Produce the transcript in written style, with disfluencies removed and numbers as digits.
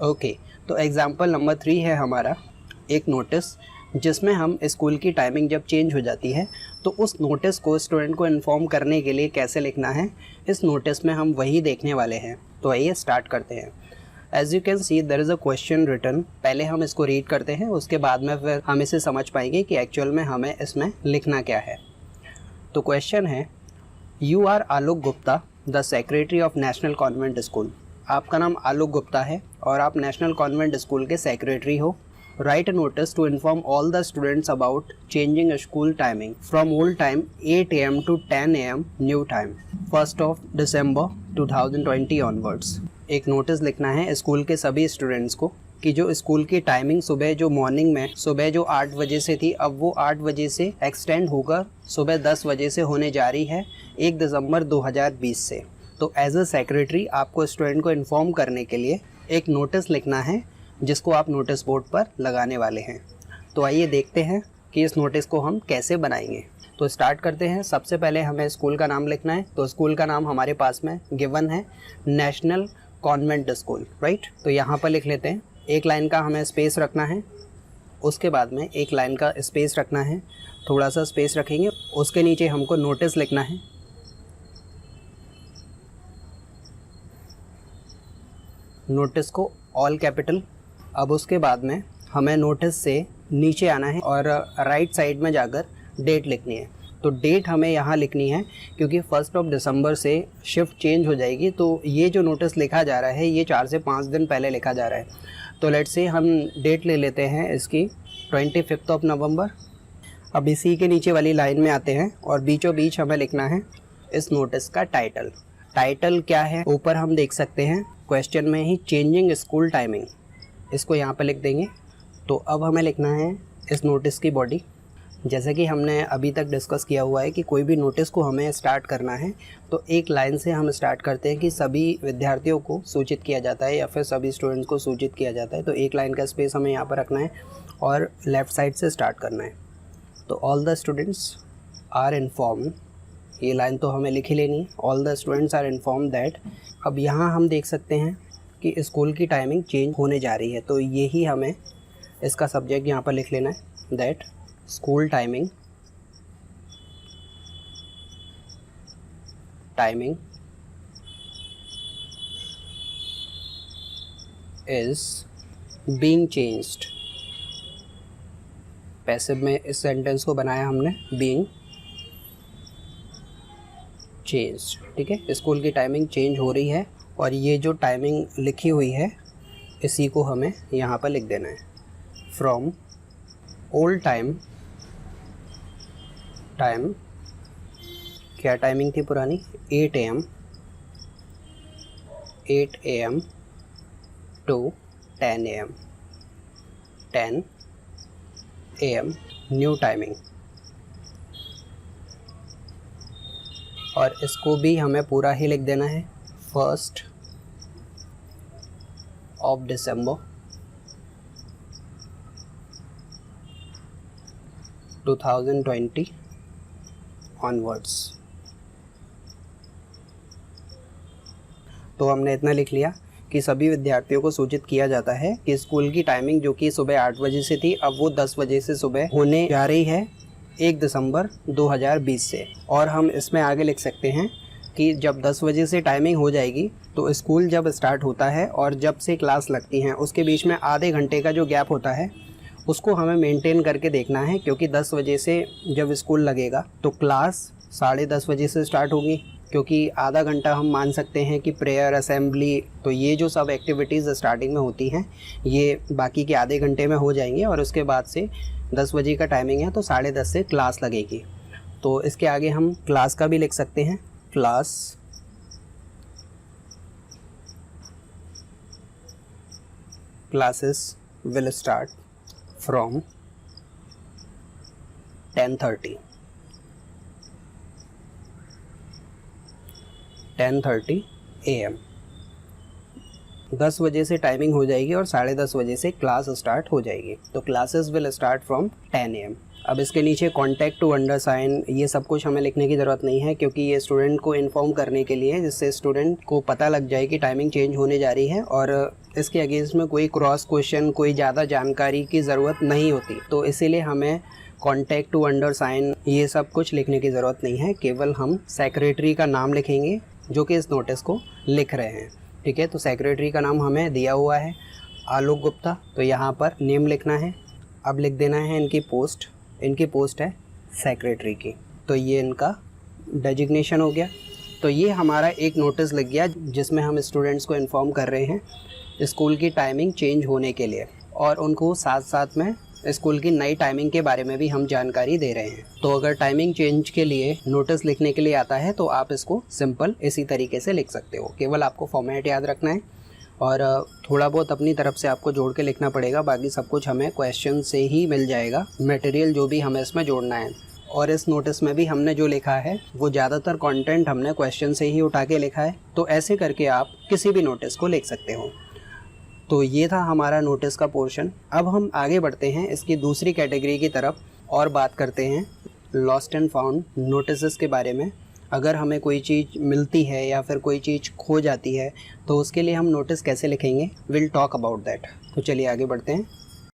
Okay, तो example number 3 है हमारा एक नोटिस जिसमें हम स्कूल की टाइमिंग जब चेंज हो जाती है तो उस नोटिस को स्टूडेंट को इन्फॉर्म करने के लिए कैसे लिखना है, इस नोटिस में हम वही देखने वाले हैं। तो आइए स्टार्ट करते हैं। As you can see there is a question written. पहले हम इसको रीड करते हैं, उसके बाद में फिर हम इसे समझ पाएंगे कि एक्चुअल में हमें इसमें लिखना क्या है। तो क्वेश्चन है, you are Alok Gupta the secretary of National Convent School. आपका नाम आलोक गुप्ता है और आप नेशनल कॉन्वेंट स्कूल के सेक्रेटरी हो। Write a notice to inform all the students about changing school timing from old time 8 AM to 10 AM new time 1 December 2020 onwards. एक notice लिखना है स्कूल के सभी स्टूडेंट्स को कि जो स्कूल की टाइमिंग सुबह जो मॉर्निंग में सुबह जो 8 बजे से थी, अब वो 8 बजे से एक्सटेंड होकर सुबह 10 बजे से होने जा रही है 1 दिसंबर 2020 से। तो एज अ सेक्रेटरी आपको स्टूडेंट को इन्फॉर्म करने के लिए एक नोटिस लिखना है जिसको आप नोटिस बोर्ड पर लगाने वाले हैं। तो आइए देखते हैं कि इस नोटिस को हम कैसे बनाएंगे। तो स्टार्ट करते हैं। सबसे पहले हमें स्कूल का नाम लिखना है। तो स्कूल का नाम हमारे पास में गिवन है नेशनल कॉन्वेंट स्कूल, राइट। तो यहाँ पर लिख लेते हैं। एक लाइन का हमें स्पेस रखना है, उसके बाद में एक लाइन का स्पेस रखना है, थोड़ा सा स्पेस रखेंगे। उसके नीचे हमको नोटिस लिखना है। नोटिस को ऑल कैपिटल। अब उसके बाद में हमें नोटिस से नीचे आना है और राइट साइड में जाकर डेट लिखनी है। तो डेट हमें यहाँ लिखनी है क्योंकि 1 दिसंबर से शिफ्ट चेंज हो जाएगी। तो ये जो नोटिस लिखा जा रहा है ये 4 से 5 दिन पहले लिखा जा रहा है। तो लेट्स से हम डेट ले लेते हैं इसकी 25 नवंबर। अब इसी के नीचे वाली लाइन में आते हैं और बीचों बीच हमें लिखना है इस नोटिस का टाइटल। टाइटल क्या है ऊपर हम देख सकते हैं क्वेश्चन में ही, चेंजिंग स्कूल टाइमिंग, इसको यहाँ पर लिख देंगे। तो अब हमें लिखना है इस नोटिस की बॉडी। जैसे कि हमने अभी तक डिस्कस किया हुआ है कि कोई भी नोटिस को हमें स्टार्ट करना है तो एक लाइन से हम स्टार्ट करते हैं कि सभी विद्यार्थियों को सूचित किया जाता है या फिर सभी स्टूडेंट्स को सूचित किया जाता है। तो एक लाइन का स्पेस हमें यहाँ पर रखना है और लेफ़्ट साइड से स्टार्ट करना है। तो all the students are inform, ये लाइन तो हमें लिख ही लेनी है। All the students are inform that. अब यहाँ हम देख सकते हैं कि स्कूल की टाइमिंग चेंज होने जा रही है, तो यही हमें इसका सब्जेक्ट यहाँ पर लिख लेना है, that school timing is being changed. Passive में इस सेंटेंस को बनाया हमने, बीइंग चेंज्ड, ठीक है। स्कूल की टाइमिंग चेंज हो रही है और ये जो टाइमिंग लिखी हुई है इसी को हमें यहाँ पर लिख देना है, फ्रॉम ओल्ड टाइम क्या टाइमिंग थी पुरानी, 8 AM to 10 AM new timing. और इसको भी हमें पूरा ही लिख देना है, 1 December 2020 ऑनवर्ड्स। तो हमने इतना लिख लिया कि सभी विद्यार्थियों को सूचित किया जाता है कि स्कूल की टाइमिंग जो कि सुबह 8 बजे से थी अब वो 10 बजे से सुबह होने जा रही है 1 दिसंबर 2020 से। और हम इसमें आगे लिख सकते हैं कि जब 10 बजे से टाइमिंग हो जाएगी तो स्कूल जब स्टार्ट होता है और जब से क्लास लगती हैं उसके बीच में आधे घंटे का जो गैप होता है उसको हमें मेंटेन करके देखना है, क्योंकि 10 बजे से जब स्कूल लगेगा तो क्लास 10:30 बजे से स्टार्ट होगी, क्योंकि आधा घंटा हम मान सकते हैं कि प्रेयर, असेंबली, तो ये जो सब एक्टिविटीज़ स्टार्टिंग में होती हैं ये बाकी के आधे घंटे में हो जाएंगे और उसके बाद से 10 बजे का टाइमिंग है तो 10:30 से क्लास लगेगी। तो इसके आगे हम क्लास का भी लिख सकते हैं, classes will start from 10:30 AM। 10 बजे से टाइमिंग हो जाएगी और 10:30 बजे से क्लास स्टार्ट हो जाएगी। तो classes will start from 10 AM। अब इसके नीचे कॉन्टैक्ट टू अंडरसाइन, ये सब कुछ हमें लिखने की ज़रूरत नहीं है क्योंकि ये स्टूडेंट को इन्फॉर्म करने के लिए है, जिससे स्टूडेंट को पता लग जाए कि टाइमिंग चेंज होने जा रही है और इसके अगेंस्ट में कोई क्रॉस क्वेश्चन, कोई ज़्यादा जानकारी की ज़रूरत नहीं होती, तो इसीलिए हमें कॉन्टैक्ट टू अंडरसाइन ये सब कुछ लिखने की ज़रूरत नहीं है। केवल हम सेक्रेटरी का नाम लिखेंगे जो कि इस नोटिस को लिख रहे हैं। ठीक है, तो सेक्रेटरी का नाम हमें दिया हुआ है आलोक गुप्ता, तो यहाँ पर नेम लिखना है। अब लिख देना है इनकी पोस्ट, इनकी पोस्ट है सेक्रेटरी की, तो ये इनका डेजिग्नेशन हो गया। तो ये हमारा एक नोटिस लग गया जिसमें हम स्टूडेंट्स को इन्फॉर्म कर रहे हैं स्कूल की टाइमिंग चेंज होने के लिए, और उनको साथ साथ में स्कूल की नई टाइमिंग के बारे में भी हम जानकारी दे रहे हैं। तो अगर टाइमिंग चेंज के लिए नोटिस लिखने के लिए आता है तो आप इसको सिंपल इसी तरीके से लिख सकते हो। केवल आपको फॉर्मेट याद रखना है और थोड़ा बहुत अपनी तरफ से आपको जोड़ के लिखना पड़ेगा, बाकी सब कुछ हमें क्वेश्चन से ही मिल जाएगा, मटेरियल जो भी हमें इसमें जोड़ना है। और इस नोटिस में भी हमने जो लिखा है वो ज़्यादातर कंटेंट हमने क्वेश्चन से ही उठा के लिखा है, तो ऐसे करके आप किसी भी नोटिस को लिख सकते हो। तो ये था हमारा नोटिस का पोर्शन। अब हम आगे बढ़ते हैं इसकी दूसरी कैटेगरी की तरफ और बात करते हैं लॉस्ट एंड फाउंड नोटिस के बारे में। अगर हमें कोई चीज़ मिलती है या फिर कोई चीज़ खो जाती है तो उसके लिए हम नोटिस कैसे लिखेंगे, विल टॉक अबाउट दैट। तो चलिए आगे बढ़ते हैं।